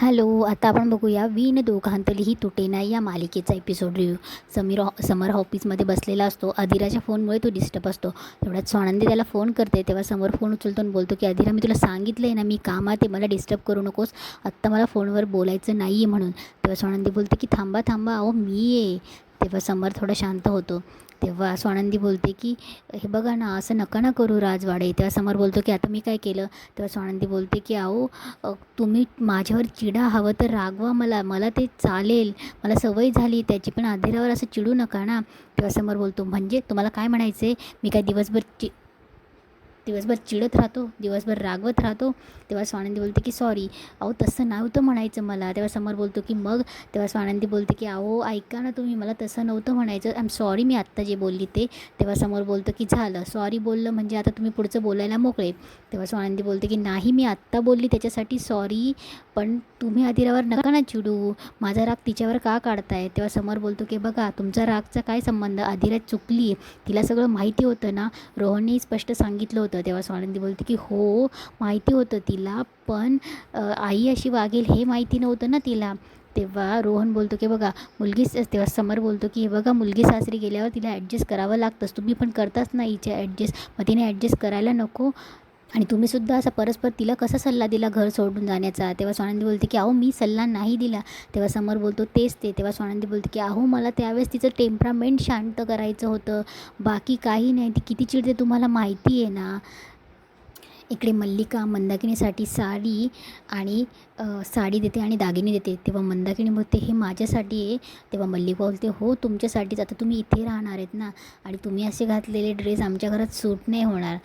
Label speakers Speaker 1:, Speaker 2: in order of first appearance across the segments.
Speaker 1: Hello, आता आपण बघूया विण दोघांतली ही तुटेना या मालिकेचा एपिसोड रिव्ह्यू. समर ऑफिसमध्ये बसलेला असतो. अधीराच्या फोनमुळे तो डिस्टर्ब असतो. तेवढ्यात स्वानंदी त्याला फोन करते. तेव्हा समर फोन उचलतो आणि बोलतो की अधीरा, मी तुला सांगितलं आहे ना, मी कामात आहे, मला डिस्टर्ब करू नकोस, आत्ता मला फोनवर बोलायचं नाही आहे म्हणून. तेव्हा स्वानंदी बोलते की थांबा थांबा, अहो मी आहे. तेव्हा समर थोडा शांत होतो. तेव्हा स्वानंदी बोलते की हे बघा ना, असं नका ना करू राजवाडे. तेव्हा समर बोलतो की आता मी काय केलं. तेव्हा स्वानंदी बोलते की अहो, तुम्ही माझ्यावर चिडा, हवं तर रागवा मला, मला ते चालेल, मला सवय झाली त्याची, पण अधीरावर असं चिडू नका ना. तेव्हा समोर बोलतो, म्हणजे तुम्हाला काय म्हणायचं आहे, मी काय दिवसभर चिडत राहतो, दिवसभर रागवत राहतो. तेव्हा स्वानंदी बोलते की सॉरी, अहो तसं नव्हतं म्हणायचं मला. तेव्हा समोर बोलतो की मग. तेव्हा स्वानंदी बोलते की अहो ऐका ना तुम्ही, मला तसं नव्हतं म्हणायचं, आय एम सॉरी, मी आत्ता जे बोलली ते. तेव्हा समोर बोलतो की झालं, सॉरी बोललं म्हणजे आता तुम्ही पुढचं बोलायला मोकळे. तेव्हा स्वानंदी बोलते की नाही, मी आत्ता बोलली त्याच्यासाठी सॉरी, पण तुम्ही अधीरावर नका ना चिडू, माझा राग तिच्यावर का काढताय. तेव्हा समोर बोलतो की बघा, तुमचा रागचा काय संबंध, अधीरा चुकली, तिला सगळं माहिती होतं ना, रोहनने स्पष्ट सांगितलं होतं. तेव्हा स्वानंदी बोलते की हो, माहिती होतं तिला, पण आई अशी वागेल हे माहिती नव्हतं ना तिला. तेव्हा रोहन बोलतो की बघा तेव्हा समर बोलतो की हे बघा, मुलगी सासरी गेल्यावर तिला ॲडजस्ट करावं लागतंच, तुम्ही पण करताच ना हिच्या ॲडजस्ट, मग तिने ॲडजस्ट करायला नको. आणि तुम्हीसुद्धा असा परस्पर तिला कसा सल्ला दिला घर सोडून जाण्याचा. तेव्हा स्वानंदी बोलते की अहो मी सल्ला नाही दिला. तेव्हा समर बोलतो तेच ते. तेव्हा स्वानंदी बोलते की अहो मला त्यावेळेस तिचं टेम्परामेंट शांत करायचं होतं, बाकी काही नाही, ती किती चिडते तुम्हाला माहिती आहे ना. इकडे मल्लिका मंदाकिनीसाठी साडी आणि साडी देते आणि दागिने देते. तेव्हा मंदाकिनी बोलते हे माझ्यासाठी आहे. तेव्हा मल्लिका बोलते हो तुमच्यासाठीच, आता तुम्ही इथे राहणार आहेत ना, आणि तुम्ही असे घातलेले ड्रेस आमच्या घरात सूट नाही होणार,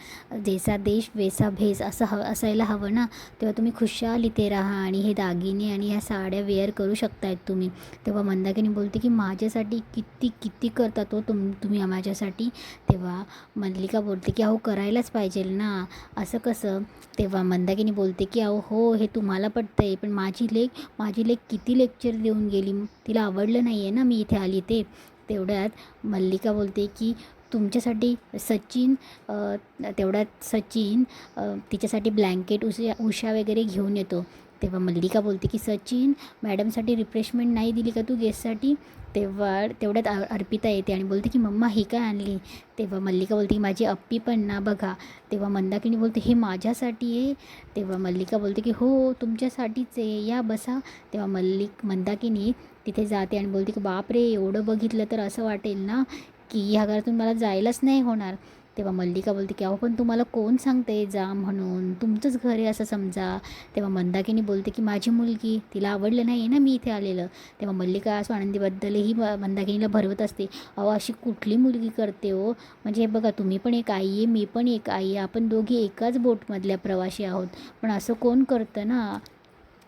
Speaker 1: जैसा देश वैसा भेस असं असायला हवं ना. तेव्हा तुम्ही खुशाल इथे राहा आणि हे दागिने आणि ह्या साड्या वेअर करू शकतायत तुम्ही. तेव्हा मंदाकिनी बोलते की माझ्यासाठी किती किती करतात हो तुम्ही माझ्यासाठी. तेव्हा मल्लिका बोलते की अहो करायलाच पाहिजे ना, असं कसं. तेव्हा मंदाकिनी बोलते की अहो हो, हे तुम्हाला पटतं आहे, पण माझी लेक किती लेक्चर देऊन गेली, तिला आवडलं नाही आहे ना मी इथे आली ते. तेवढ्यात मल्लिका बोलते की तुमच्यासाठी सचिन तिच्यासाठी ब्लँकेट उषा वगैरे घेऊन येतो. तेव्हा मल्लिका बोलते की सचिन, मॅडमसाठी रिफ्रेशमेंट नाही दिली का तू गेस्टसाठी. तेवढ्यात अर्पिता येते आणि बोलते की मम्मा ही काय आणली. तेव्हा मल्लिका बोलते की माझी अप्पी पण ना बघा. तेव्हा मंदाकिनी बोलते हे माझ्यासाठी आहे. तेव्हा मल्लिका बोलते की हो तुमच्यासाठीच आहे, या बसा. तेव्हा मंदाकिनी तिथे जाते आणि बोलते की बापरे, एवढं बघितलं तर असं वाटेल ना की ह्या घरातून मला जायलाच नाही होणार. तेव्हा मल्लिका बोलते की अहो पण तुम्हाला कोण सांगते जा म्हणून, तुमचंच घर आहे असं समजा. तेव्हा मंदाकिनी बोलते की माझी मुलगी, तिला आवडलं नाही आहे ना मी इथे आलेलं. तेव्हा मल्लिका स्वानंदीबद्दलही मंदाकिनीला भरवत असते, अहो अशी कुठली मुलगी करते हो, म्हणजे हे बघा तुम्ही पण एक आई आहे, मी पण एक आई आहे, आपण दोघी एकाच बोटमधल्या प्रवासी आहोत, पण असं कोण करतं ना.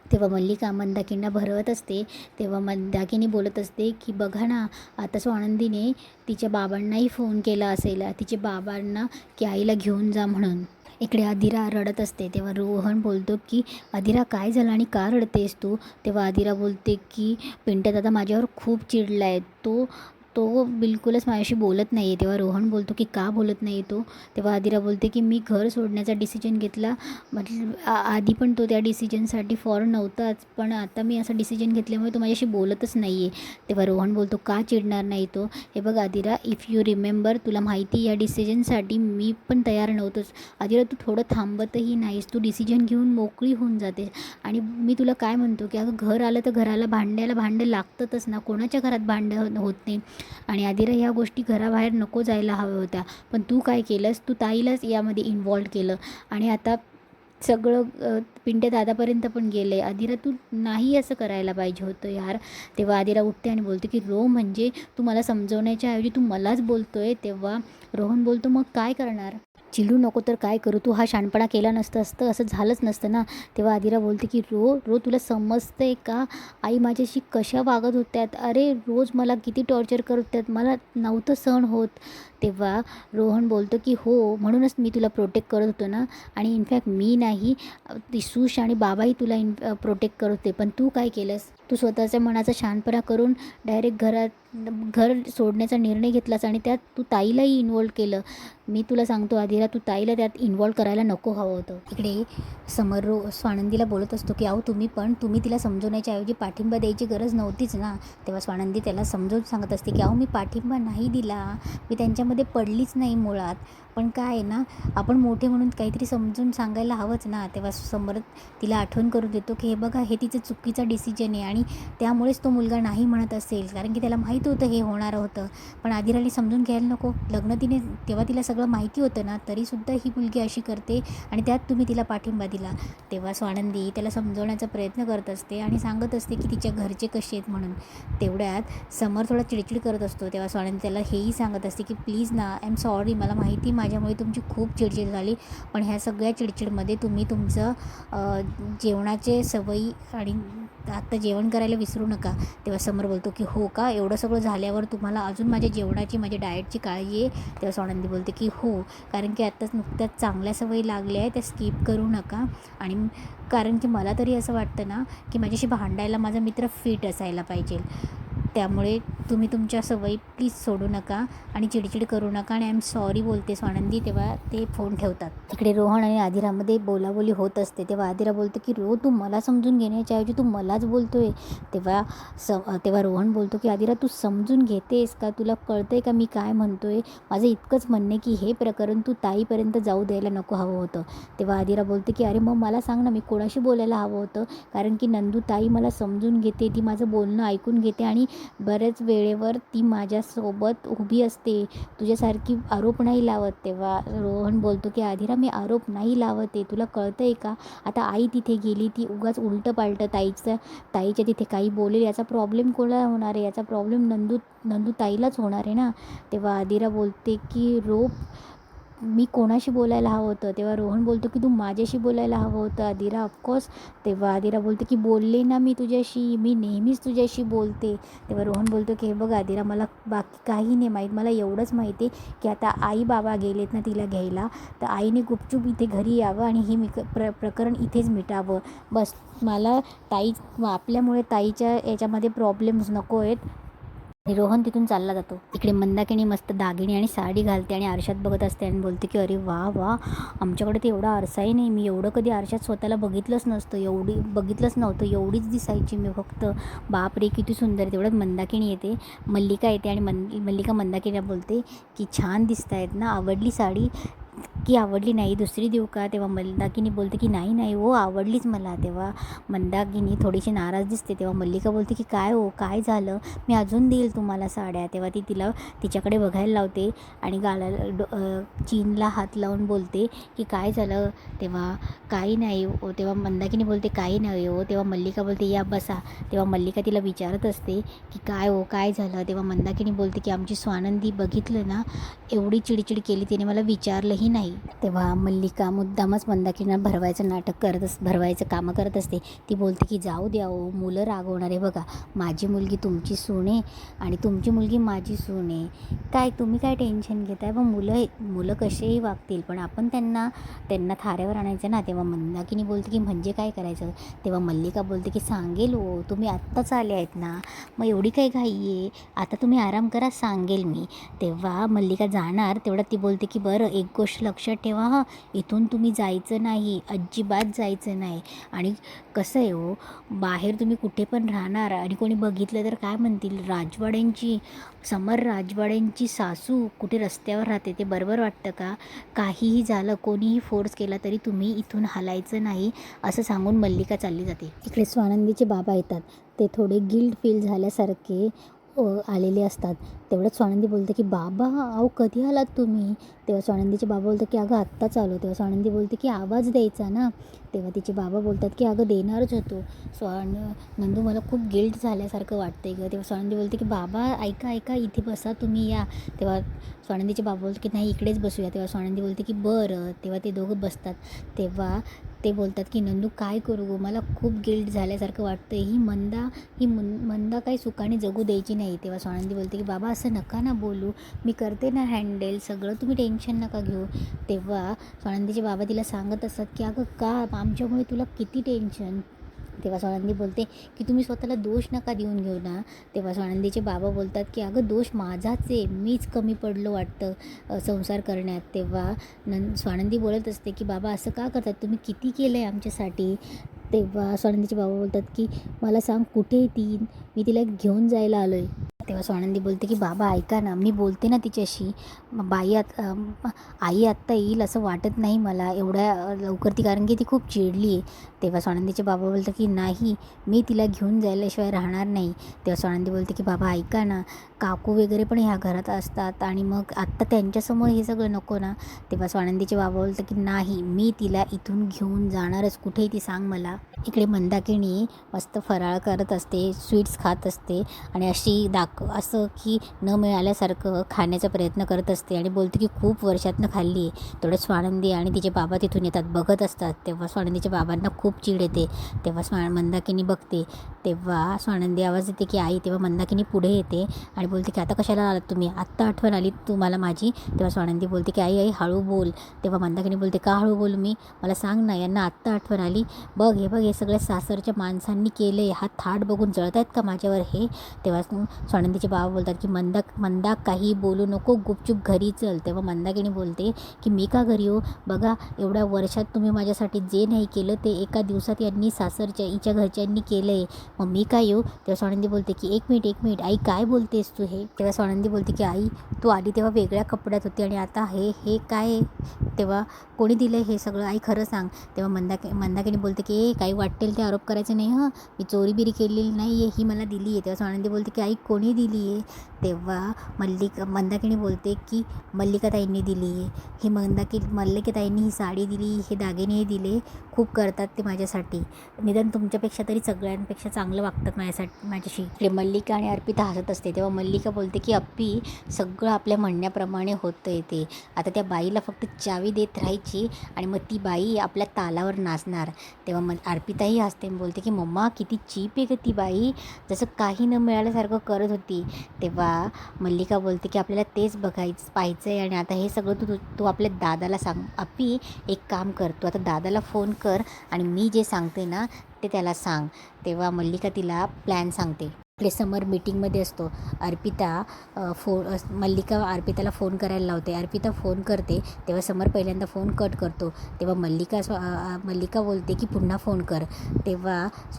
Speaker 1: तेव्हा मल्लिका मंदाकिनीला भरवत असते. तेव्हा मंदाकिनी बोलत असते की बघा ना, आता स्वानंदीने तिच्या बाबांनाही फोन केला असेल, तिच्या बाबांना की आईला घेऊन जा म्हणून. इकडे अधीरा रडत असते. तेव्हा रोहन बोलतो की अधीरा काय झालं आणि का रडतेस तू. तेव्हा अधीरा बोलते की पिंट्या दादा माझ्यावर खूप चिडला आहे, तो तो बिलकुलच माझ्याशी बोलत नाही आहे. तेव्हा रोहन बोलतो की का बोलत नाही तो. तेव्हा अधीरा बोलते की मी घर सोडण्याचा डिसिजन घेतला, मतलब आधी पण तो त्या डिसिजनसाठी फॉर नव्हताच, पण आता मी असा डिसिजन घेतल्यामुळे तो माझ्याशी बोलतच नाही आहे. तेव्हा रोहन बोलतो का चिडणार नाही तो. हे बघ अधीरा, इफ यू रिमेंबर, तुला माहिती या डिसिजनसाठी मी पण तयार नव्हतोच. अधीरा तू थोडं थांबतही नाहीस, तू डिसिजन घेऊन मोकळी होऊन जाते. आणि मी तुला काय म्हणतो की अगं घर आलं तर घराला भांडं लागतातच ना, कोणाच्या घरात भांडं होत नाही. आणि अधीरा ह्या गोष्टी घराबाहेर नको जायला हव्या होत्या, पण तू काय केलंस, तू ताईलाच यामध्ये इन्वॉल्व केलं आणि आता सगळं पिंट्या दादापर्यंत पण गेलं आहे. अधीरा तू नाही असं करायला पाहिजे होतं यार. तेव्हा अधीरा उठते आणि बोलते की म्हणजे तू मला समजवण्याच्या ऐवजी तू मलाच बोलतो आहे. तेव्हा रोहन बोलतो मग काय करणार, चिडू नको तर काय करू, तू हा शहाणपणा केला नसतं असतं असं झालंच नसतं ना. तेव्हा अधीरा बोलते की तुला समजतं आहे का, आई माझ्याशी कशा वागत होत्यात, अरे रोज मला किती टॉर्चर करत होत्यात, मला नव्हतं सहन होत. तेव्हा रोहन बोलतो की हो, म्हणूनच मी तुला प्रोटेक्ट करत होतो ना, आणि इनफॅक्ट मी नाही, ती सुश आणि बाबाही तुला प्रोटेक्ट करत होते, पण तू काय केलंस, तू स्वतःच्या मनाचा शहाणपणा करून डायरेक्ट घर सोडण्याचा निर्णय घेतलास आणि त्यात तू ताईलाही इन्वॉल्व केलं. मी तुला सांगतो आदिरा, तू ताईला त्यात इन्वॉल्व करायला नको हवं होतं. इकडे स्वानंदीला बोलत असतो की अहो तुम्ही तिला समजवण्याच्या ऐवजी पाठिंबा द्यायची गरज नव्हतीच ना. तेव्हा स्वानंदी त्याला समजावून सांगत असते की अहो मी पाठिंबा नाही दिला, मी त्यांच्यामध्ये पडलीच नाही मुळात. पण काय आहे ना, आपण मोठे म्हणून काहीतरी समजून सांगायला हवंच ना. तेव्हा समोर तिला आठवण करून देतो की हे बघा, हे तिचं चुकीचा डिसिजन आहे आणि त्यामुळेच तो मुलगा नाही म्हणत असेल, कारण की त्याला माहीत होतं हे होणारं होतं. पण आदिराने समजून घ्यायला नको. तेव्हा तिला सगळं माहिती होतं ना, तरीसुद्धा ही मुलगी अशी करते आणि त्यात तुम्ही तिला पाठिंबा दिला. तेव्हा स्वानंदी त्याला समजवण्याचा प्रयत्न करत असते आणि सांगत असते की तिच्या घरचे कसे आहेत म्हणून. तेवढ्यात समर थोडा चिडचिड करत असतो. तेव्हा स्वानंदी त्याला हेही सांगत असते की प्लीज ना, आय एम सॉरी, मला माहिती माझ्यामुळे तुमची खूप चिडचिड झाली, पण ह्या सगळ्या चिडचिडमध्ये तुम्ही तुमचं जेवणाचे सवयी आणि आत्ता जेवण करायला विसरू नका. तेव्हा समर बोलतो की हो का, एवढं सगळं झाल्यावर तुम्हाला अजून माझ्या जेवणाची, माझ्या डाएटची काळजी आहे. तेव्हा स्वानंदी बोलते की हो, कारण की आत्ताच नुकत्याच चांगल्या सवयी लागल्या आहे, त्या स्किप करू नका. आणि कारण की मला तरी असं वाटतं ना की माझ्याशी भांडायला माझा मित्र फिट असायला पाहिजे. त्यामुळे तुम्ही तुमच्या सवयी प्लीज सोडू नका आणि चिडचिड करू नका. आणि आय एम सॉरी बोलते स्वानंदी. तेव्हा ते फोन ठेवतात. तिकडे रोहन आणि आदिरामध्ये बोलाबोली होत असते. तेव्हा आदिरा बोलतो की तू मला समजून घेण्याच्या ऐवजी तू मलाच बोलतोय. तेव्हा रोहन बोलतो की आदिरा, तू समजून घेतेस का? तुला कळतंय का मी काय म्हणतोय? माझं इतकंच म्हणणं आहे की हे प्रकरण तू ताईपर्यंत जाऊ द्यायला नको हवं होतं. तेव्हा आदिरा बोलते की अरे मग मला सांग ना, मी कोणाशी बोलायला हवं होतं? कारण की नंदू ताई मला समजून घेते, ती माझं बोलणं ऐकून घेते आणि बऱ्याच वेळेवर ती माझ्यासोबत उभी असते, तुझ्यासारखी आरोप नाही लावत. तेव्हा रोहन बोलतो की आदिरा, मी आरोप नाही लावत आहे, तुला कळतं आहे का? आता आई तिथे गेली, ती उगाच उलटं पालटं ताईच्या तिथे काही बोलेल, याचा प्रॉब्लेम कोणाला होणार आहे? याचा प्रॉब्लेम नंदू ताईलाच होणार आहे ना. तेव्हा आदिरा बोलते की मी कोणाशी बोलायला हवं होतं? तेव्हा रोहन बोलतो की तू माझ्याशी बोलायला हवं होतं आदिरा, ऑफकोर्स. तेव्हा आदिरा बोलते की बोलले ना मी तुझ्याशी, मी नेहमीच तुझ्याशी बोलते. तेव्हा रोहन बोलतो की हे बघ आदिरा, मला बाकी काही नाही माहीत, मला एवढंच माहिती आहे की आता आई बाबा गेलेत ना तिला घ्यायला, तर आईने गुपचूप इथे घरी यावं आणि हे प्रकरण इथेच मिटावं बस. मला आपल्यामुळे ताईच्या याच्यामध्ये प्रॉब्लेम्स नको आहेत. आणि रोहन तिथून चालला जातो. इकडे मंदाकिनी मस्त दागिनी आणि साडी घालते आणि आरशात बघत असते आणि बोलते की अरे वा वा, आमच्याकडे तर एवढा आरसाही नाही, मी एवढं कधी आरशात स्वतःला बघितलंच नव्हतं, एवढीच दिसायची मी फक्त. बापरे किती सुंदर. तेवढ्यात मंदाकिनी येते, मल्लिका येते आणि मल्लिका मंदाकिनीला बोलते की छान दिसत आहेत ना, आवडली साडी की आवडली नाही, दुसरी देऊ का? तेव्हा मंदाकिनी बोलते की नाही हो, आवडलीच मला. तेव्हा मंदाकिनी थोडीशी नाराज दिसते. तेव्हा मल्लिका बोलते की काय हो, काय झालं? मी अजून देईल तुम्हाला साड्या. तेव्हा ती तिच्याकडे बघायला लावते आणि चीनला हात लावून बोलते की काय झालं? तेव्हा काही नाही हो. तेव्हा मंदाकिनी बोलते काही नाही हो. तेव्हा मल्लिका बोलते या बसा. तेव्हा मल्लिका तिला विचारत असते की काय हो, काय झालं? तेव्हा मंदाकिनी बोलते की आमची स्वानंदी बघितलं ना, एवढी चिडचिड केली, तिने मला विचारलंही नाही. तेव्हा मल्लिका मुद्दामच मंदाकिनीला भरवायचं कामं करत असते. ती बोलते की जाऊ द्या हो, मुलं रागवणार आहे. बघा, माझी मुलगी तुमची सून आहे आणि तुमची मुलगी माझी सून आहे, काय तुम्ही काय टेन्शन घेताय? व मुलं कसेही वागतील, पण आपण त्यांना थाऱ्यावर आणायचं ना. तेव्हा मंदाकिनी बोलते की म्हणजे काय करायचं? तेव्हा मल्लिका बोलते की सांगेल हो, तुम्ही आत्ताच आले आहेत ना, मग एवढी काय घाई आहे? आता तुम्ही आराम करा, सांगेल मी. तेव्हा मल्लिका जाणार, तेवढ्यात ती बोलते की बरं, एक गोष्ट लक्षात ठेवा हां, इथून तुम्ही जायचं नाही, अजिबात जायचं नाही. आणि कसं आहे हो, बाहेर तुम्ही कुठे पण राहणार आणि कोणी बघितलं तर काय म्हणतील? समर राजवाड्यांची सासू कुठे रस्त्यावर राहते, ते बरोबर वाटतं का? काहीही झालं, कोणीही फोर्स केला तरी तुम्ही इथून हलायचं नाही, असं सांगून मल्लिका चालली जाते. इकडे स्वानंदीचे बाबा येतात. ते थोडे गिल्ट फील झाल्यासारखे आलेले असतात. तेवढंच स्वानंदी बोलते की बाबा, अहो कधी आलात तुम्ही? तेव्हा स्वानंदीचे बाबा बोलतात की अगं आत्ताच आलो. तेव्हा स्वानंदी बोलते की आवाज द्यायचा ना. तेव्हा तिचे बाबा बोलतात की अगं देणारच होतो, नंदू मला खूप गिल्ट झाल्यासारखं वाटतंय गं. तेव्हा स्वानंदी बोलते की बाबा ऐका, इथे बसा, तुम्ही या. तेव्हा स्वानंदीचे बाबा बोलते की नाही, इकडेच बसूया. तेव्हा स्वानंदी बोलते की बरं. तेव्हा ते दोघं बसतात. तेव्हा ते बोलतात की नंदू काय करू गो, मला खूप गिल्ट झाल्यासारखं वाटतं, ही मंदा काही सुखाने जगू द्यायची नाही. तेव्हा स्वानंदी बोलते की बाबा असं नका ना बोलू, मी करते ना हँडल सगळं, तुम्ही टेन्शन नका घेऊ. तेव्हा स्वानंदीचे बाबा तिला सांगत असतात की अगं का, आमच्यामुळे तुला किती टेन्शन, तेव्हा स्वानंदी बोलते की तुम्ही स्वतःला दोष नका देऊन घेऊ ना. तेव्हा स्वानंदीचे बाबा बोलतात की अगं दोष माझाच आहे, मीच कमी पडलो वाटतं संसार करण्यात. तेव्हा स्वानंदी बोलत असते की बाबा असं का करतात, तुम्ही किती केलं आहे आमच्यासाठी. तेव्हा स्वानंदीचे बाबा बोलतात की मला सांग कुठे आहे ती, मी तिला घेऊन जायला आलो आहे. तेव्हा स्वानंदी बोलते की बाबा ऐका ना, मी बोलते ना तिच्याशी, आई आत्ता येईल असं वाटत नाही मला एवढ्या लवकर ती, कारण की ती खूप चिडली आहे. तेव्हा स्वानंदीचे बाबा बोलतात की नाही, मी तिला घेऊन जायल्याशिवाय राहणार नाही. तेव्हा स्वानंदी बोलते की बाबा ऐका ना, काकू वगैरे पण ह्या घरात असतात आणि मग आत्ता त्यांच्यासमोर हे सगळं नको ना. तेव्हा स्वानंदीचे बाबा बोलतात की नाही, मी तिला इथून घेऊन जाणारच, कुठेही ती सांग मला. इकडे मंदाकिनी मस्त फराळ करत असते, स्वीट्स खात असते आणि अशी असं की न मिळाल्यासारखं खाण्याचा प्रयत्न करत असते आणि बोलते की खूप वर्षातनं खाल्ली आहे. तेवढं स्वानंदी आणि तिचे बाबा तिथून येतात, बघत असतात. तेव्हा स्वानंदीच्या बाबांना खूप चिड येते. तेव्हा मंदाकिनी बघते, तेव्हा स्वानंदी आवाज देते की आई. तेव्हा मंदाकिनी पुढे येते आणि बोलते की आता कशाला आलात तुम्ही, आत्ता आठवण आली तुम्हाला माझी. तेव्हा स्वानंदी बोलते की आई हळू बोल. तेव्हा मंदाकिनी बोलते का हळू बोलू मी, मला सांग ना, यांना आत्ता आठवण आली, बघ हे सगळ्या सासरच्या माणसांनी केलं आहे, हा थाट बघून जळत आहेत का माझ्यावर हे. तेव्हा स्वानंदीचे बाबा बोलतात की मंदा काही बोलू नको, गुपचूप घरी चल. तेव्हा मंदाकिनी बोलते की मी का घरी येऊ, बघा एवढ्या वर्षात तुम्ही माझ्यासाठी जे नाही केलं ते एका दिवसात यांनी हिच्या घरच्यांनी केलं आहे, मग मी काय येऊ. तेव्हा स्वानंदी बोलते की एक मिनिट आई, काय बोलतेस तू हे. तेव्हा स्वानंदी बोलते की आई तू आली तेव्हा वेगळ्या कपड्यात होती आणि आता हे काय आहे, तेव्हा कोणी दिलं हे सगळं, आई खरं सांग. तेव्हा मंदाकिनी बोलते की काही वाटेल ते आरोप करायचे नाही हं, मी चोरीबिरी केलेली नाही आहे, ही मला दिली आहे. तेव्हा स्वानंदी बोलते की आई कोणी दिली आहे. तेव्हा मंदाकिनी बोलते की मल्लिकाताईंनी दिली आहे, ही मल्लिकाताईंनी ही साडी दिली, हे दागिने दिले, खूप करतात ते माझ्यासाठी, निदान तुमच्यापेक्षा तरी सगळ्यांपेक्षा चांगलं वागतात माझ्याशी. मल्लिका आणि अर्पिता हसत असते. तेव्हा मल्लिका बोलते की अप्पी सगळं आपल्या म्हणण्याप्रमाणे होतं आहे ते, आता त्या बाईला फक्त चावी देत राहायची आणि मग ती बाई आपल्या तालावर नाचणार. तेव्हा अर्पिताही हसते बोलते की मम्मा किती चीप आहे ती बाई, जसं काही न मिळाल्यासारखं करत होती. तेव्हा मल्लिका बोलते की आपल्याला तेच पाहायचं आहे आणि आता हे सगळं तू आपल्या दादाला सांग. अप्पी एक काम कर, तू आता दादाला फोन कर आणि मी जे सांगते ना ते त्याला सांग. तेव्हा मल्लिका तिला प्लॅन सांगते. आपले समर मीटिंगमध्ये असतो. मल्लिका अर्पिताला फोन करायला लावते. अर्पिता फोन करते तेव्हा समर पहिल्यांदा फोन कट करतो. तेव्हा मल्लिका बोलते की पुन्हा फोन कर. तेव्हा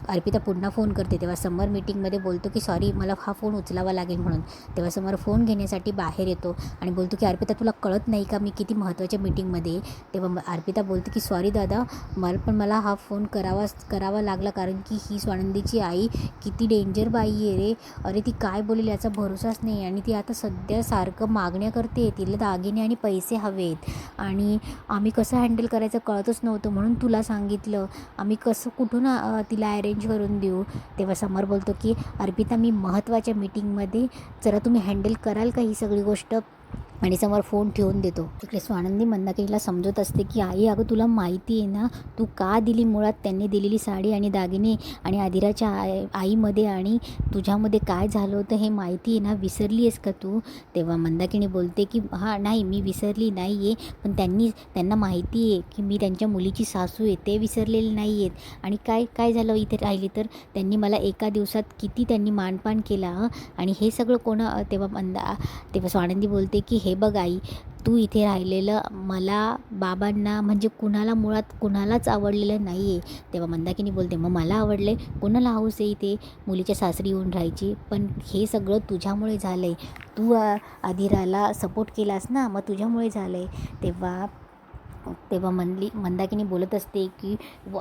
Speaker 1: अर्पिता पुन्हा फोन करते. तेव्हा समर मीटिंगमध्ये बोलतो की सॉरी मला हा फोन उचलावा लागेल म्हणून. तेव्हा समर फोन घेण्यासाठी बाहेर येतो आणि बोलतो की अर्पिता तुला कळत नाही का मी किती महत्त्वाच्या मीटिंगमध्ये. तेव्हा अर्पिता बोलते की सॉरी दादा, मला हा फोन करावा लागला कारण की ही स्वानंदीची आई किती डेंजर बाई आहे रे, अरे ती काय बोलेल याचा भरोसाच नाही आणि ती आता सध्या सारखं मागण्या करते, तिला दागिने आणि पैसे हवेत आणि आम्ही कसं हँडल करायचं कळतच नव्हतं म्हणून तुला सांगितलं, आम्ही कसं कुठून तिला अरेंज करून देऊ. तेव्हा समर बोलतो की अर्पिता मी महत्त्वाच्या मीटिंगमध्ये, जरा तुम्ही हँडल कराल का ही सगळी गोष्ट, आणि समोर फोन ठेवून देतो. तिकडे स्वानंदी मंदाकिनीला समजत असते की आई अगं तुला माहिती आहे ना तू का दिली, मुळात त्यांनी दिलेली साडी आणि दागिने आणि आदिराच्या आईमध्ये आणि तुझ्यामध्ये काय झालं होतं हे माहिती आहे ना, विसरली आहेस का तू. तेव्हा मंदाकिनी बोलते की हां नाही मी विसरली नाही आहे, पण त्यांना माहिती आहे की मी त्यांच्या मुलीची सासू आहे, ते विसरलेले नाही आहेत. आणि काय झालं इथे राहिली तर त्यांनी मला एका दिवसात किती त्यांनी मानपान केला आणि हे सगळं तेव्हा स्वानंदी बोलते की हे बघ आई, तू इथे राहिलेलं मला बाबांना म्हणजे मुळात कुणालाच आवडलेलं नाही आहे. तेव्हा मंदाकिनी बोलते मग मला आवडले, कोणाला हौस आहे इथे मुलीच्या सासरी येऊन राहायची, पण हे सगळं तुझ्यामुळे झालं आहे, तू आदिराला सपोर्ट केलास ना, मग तुझ्यामुळे झालं आहे. तेव्हा मंदाकिनी बोलत असते की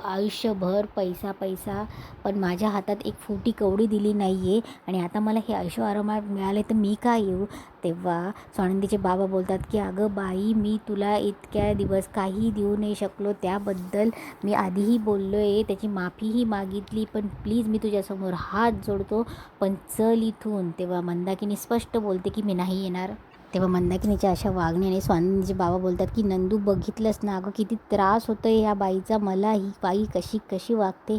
Speaker 1: आयुष्यभर पैसा, पण माझ्या हातात एक फुटी कवडी दिली नाही आहे आणि आता मला हे ऐशो आरामात मिळाले तर मी काय येऊ. तेव्हा स्वानंदीचे बाबा बोलतात की अगं बाई, मी तुला इतक्या दिवस काही देऊ नाही शकलो, त्याबद्दल मी आधीही बोललो आहे, त्याची माफीही मागितली, पण प्लीज मी तुझ्यासमोर हात जोडतो, पण चल इथून. तेव्हा मंदाकिनी स्पष्ट बोलते की मी नाही येणार. तेव्हा मंदाकिनीच्या अशा वागण्याने स्वानंदीचे बाबा बोलतात की नंदू बघितलंस ना अगं किती त्रास होतो आहे ह्या बाईचा, मला ही बाई कशी वागते.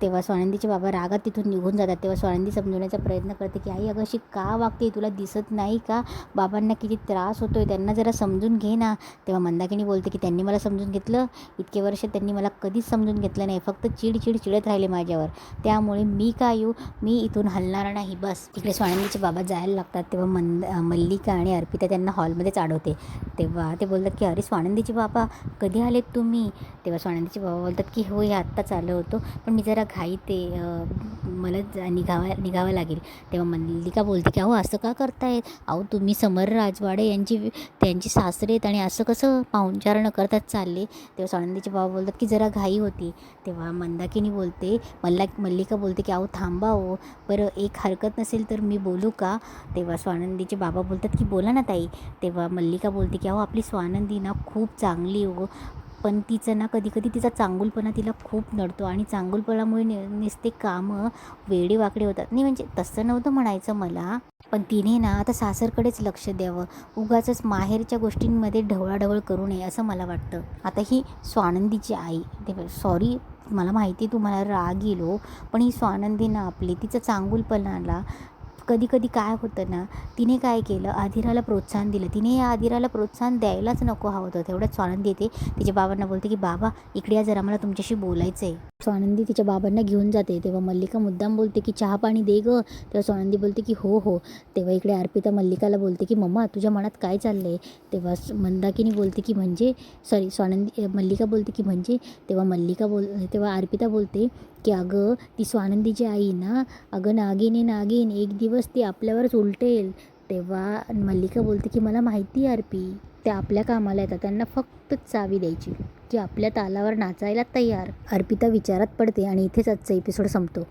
Speaker 1: तेव्हा स्वानंदीचे बाबा रागात तिथून निघून जातात. तेव्हा स्वानंदी समजवण्याचा प्रयत्न करते की आई अगं अशी का वागते, तुला दिसत नाही का बाबांना किती त्रास होतोय, त्यांना जरा समजून घे ना. तेव्हा मंदाकिनी बोलते की त्यांनी मला समजून घेतलं, इतके वर्ष त्यांनी मला कधीच समजून घेतलं नाही, फक्त चिडचिड चिडत राहिले माझ्यावर, त्यामुळे मी का येऊ, मी इथून हलणार नाही बस. इकडे स्वानंदीचे बाबा जायला लागतात. तेव्हा मल्लिका आणि अर्पिता त्यांना हॉलमध्येच अडवते. तेव्हा ते बोलतात की अरे स्वानंदीचे बाबा कधी आलेत तुम्ही. तेव्हा स्वानंदीचे बाबा बोलतात की हो हे आत्ताच आलं होतं, पण मी जरा घाईत मला निघावं लागेल. तेव्हा मल्लिका बोलते की अहो असं का करतायत, अहो तुम्ही समर राजवाडे त्यांची सासरे आहेत आणि असं कसं पाहुणचार न करतात चालले. तेव्हा स्वानंदीचे बाबा बोलतात की जरा घाई होती. तेव्हा मंदाकिनी बोलते मल्लिका बोलते की अहो थांबा हो, बरं एक हरकत नसेल तर मी बोलू का. तेव्हा स्वानंदीचे बाबा बोलतात की बोला ना ताई. तेव्हा मल्लिका बोलते की अहो आपली स्वानंदी ना खूप चांगली हो, पण तिचं ना कधी कधी तिचा चांगुलपणा तिला खूप नडतो आणि चांगुलपणामुळे नुसते कामं वेडेवाकडे होतात. नाही म्हणजे तसं नव्हतं म्हणायचं मला, पण तिने ना आता सासरकडेच लक्ष द्यावं, उगाचच माहेरच्या गोष्टींमध्ये ढवळाढवळ करू नये असं मला वाटतं. आता ही स्वानंदीची आई, ते सॉरी मला माहिती तुम्हाला राग येईल हो, पण ही स्वानंदी ना आपली तिचं चांगुलपणाला कधी कधी काय होतं ना, तिने काय केलं, आधिराला प्रोत्साहन दिलं. तिने या आधिराला प्रोत्साहन द्यायलाच नको हवं होतं. तेवढ्यात स्वानंदी येते, तिच्या बाबांना बोलते की बाबा इकडे या जरा, मला तुमच्याशी बोलायचं आहे. स्वानंदी तिच्या बाबांना घेऊन जाते. तेव्हा मल्लिका मुद्दाम बोलते की चहा पाणी दे गं. तेव्हा स्वानंदी बोलते की हो हो. तेव्हा इकडे अर्पिता मल्लिकाला बोलते की मम्मा तुझ्या मनात काय चाललं आहे. तेव्हा मंदाकिनी बोलते की म्हणजे मल्लिका बोलते की म्हणजे. तेव्हा अर्पिता बोलते की अगं ती स्वानंदीची आई ना, अगं नागिन आहे नागिन, एक दिवस ती आपल्यावरच उलटेल. तेव्हा मल्लिका बोलते की मला माहिती आहे अर्पी, त्या आपल्या कामाला येतात, त्यांना फक्त चावी द्यायची की आपल्या तालावर नाचायला तयार. अर्पिता विचारात पडते आणि इथेच आजचा एपिसोड संपतो.